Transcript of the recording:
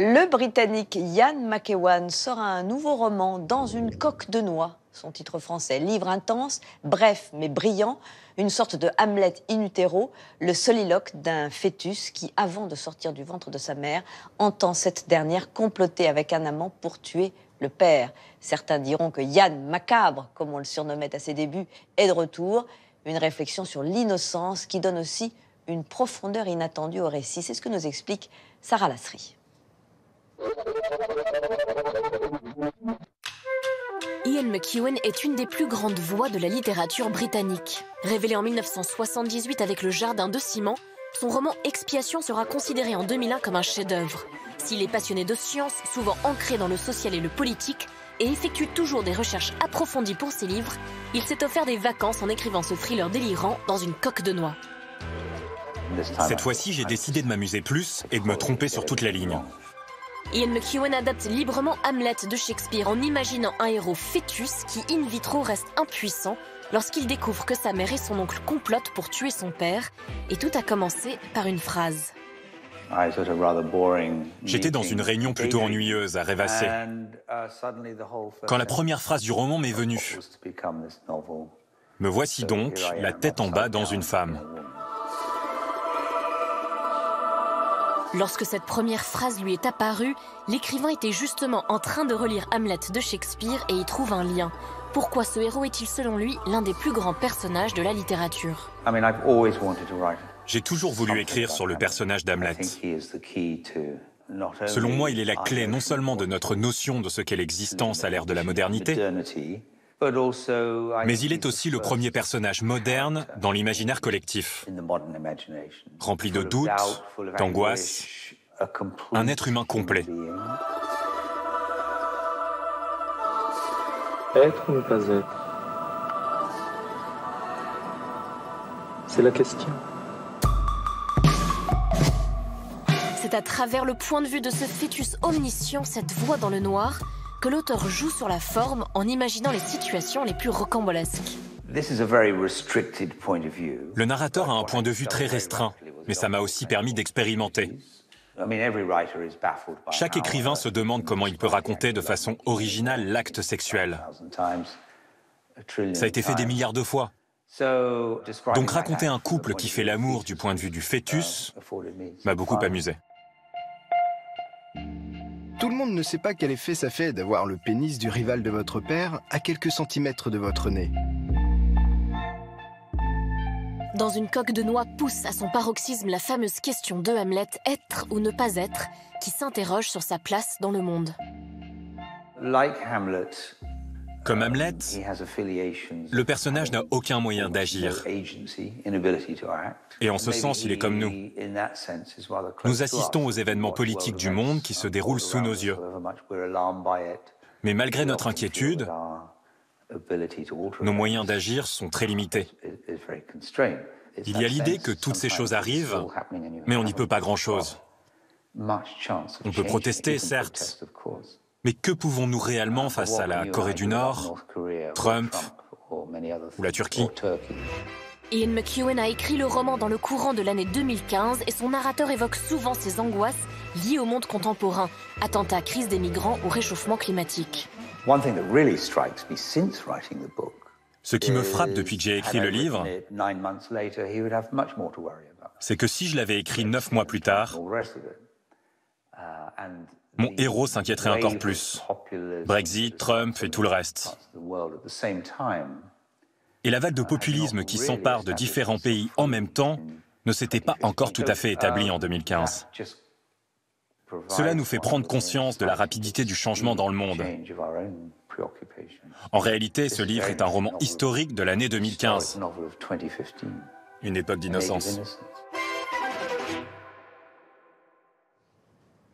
Le Britannique Ian McEwan sort un nouveau roman Dans une coque de noix, son titre français. Livre intense, bref mais brillant, une sorte de Hamlet in utero, le soliloque d'un fœtus qui, avant de sortir du ventre de sa mère, entend cette dernière comploter avec un amant pour tuer le père. Certains diront que Yann Macabre, comme on le surnommait à ses débuts, est de retour. Une réflexion sur l'innocence qui donne aussi une profondeur inattendue au récit. C'est ce que nous explique Sarah Lasserie. Ian McEwan est une des plus grandes voix de la littérature britannique. Révélé en 1978 avec Le Jardin de ciment, son roman Expiation sera considéré en 2001 comme un chef-d'œuvre. S'il est passionné de science, souvent ancré dans le social et le politique, et effectue toujours des recherches approfondies pour ses livres, il s'est offert des vacances en écrivant ce thriller délirant dans une coque de noix. Cette fois-ci, j'ai décidé de m'amuser plus et de me tromper sur toute la ligne. Ian McEwan adapte librement Hamlet de Shakespeare en imaginant un héros fœtus qui in vitro reste impuissant lorsqu'il découvre que sa mère et son oncle complotent pour tuer son père. Et tout a commencé par une phrase. J'étais dans une réunion plutôt ennuyeuse à rêvasser, quand la première phrase du roman m'est venue. Me voici donc, la tête en bas dans une femme. Lorsque cette première phrase lui est apparue, l'écrivain était justement en train de relire Hamlet de Shakespeare et y trouve un lien. Pourquoi ce héros est-il selon lui l'un des plus grands personnages de la littérature? J'ai toujours voulu écrire sur le personnage d'Hamlet. Selon moi, il est la clé non seulement de notre notion de ce qu'est l'existence à l'ère de la modernité, mais il est aussi le premier personnage moderne dans l'imaginaire collectif. Rempli de doutes, d'angoisse, un être humain complet. Être ou ne pas être? C'est la question. C'est à travers le point de vue de ce fœtus omniscient, cette voix dans le noir, que l'auteur joue sur la forme en imaginant les situations les plus rocambolesques. Le narrateur a un point de vue très restreint, mais ça m'a aussi permis d'expérimenter. Chaque écrivain se demande comment il peut raconter de façon originale l'acte sexuel. Ça a été fait des milliards de fois. Donc raconter un couple qui fait l'amour du point de vue du fœtus m'a beaucoup amusé. Tout le monde ne sait pas quel effet ça fait d'avoir le pénis du rival de votre père à quelques centimètres de votre nez. Dans une coque de noix pousse à son paroxysme la fameuse question de Hamlet, être ou ne pas être, qui s'interroge sur sa place dans le monde. Comme Hamlet, le personnage n'a aucun moyen d'agir. Et en ce sens, il est comme nous. Nous assistons aux événements politiques du monde qui se déroulent sous nos yeux. Mais malgré notre inquiétude, nos moyens d'agir sont très limités. Il y a l'idée que toutes ces choses arrivent, mais on n'y peut pas grand-chose. On peut protester, certes, mais que pouvons-nous réellement face à la Corée du Nord, Trump ou la Turquie? Ian McEwan a écrit le roman dans le courant de l'année 2015 et son narrateur évoque souvent ses angoisses liées au monde contemporain, attentats, crise des migrants ou réchauffement climatique. Ce qui me frappe depuis que j'ai écrit le livre, c'est que si je l'avais écrit 9 mois plus tard, mon héros s'inquiéterait encore plus. Brexit, Trump et tout le reste. Et la vague de populisme qui s'empare de différents pays en même temps ne s'était pas encore tout à fait établie en 2015. Cela nous fait prendre conscience de la rapidité du changement dans le monde. En réalité, ce livre est un roman historique de l'année 2015. Une époque d'innocence.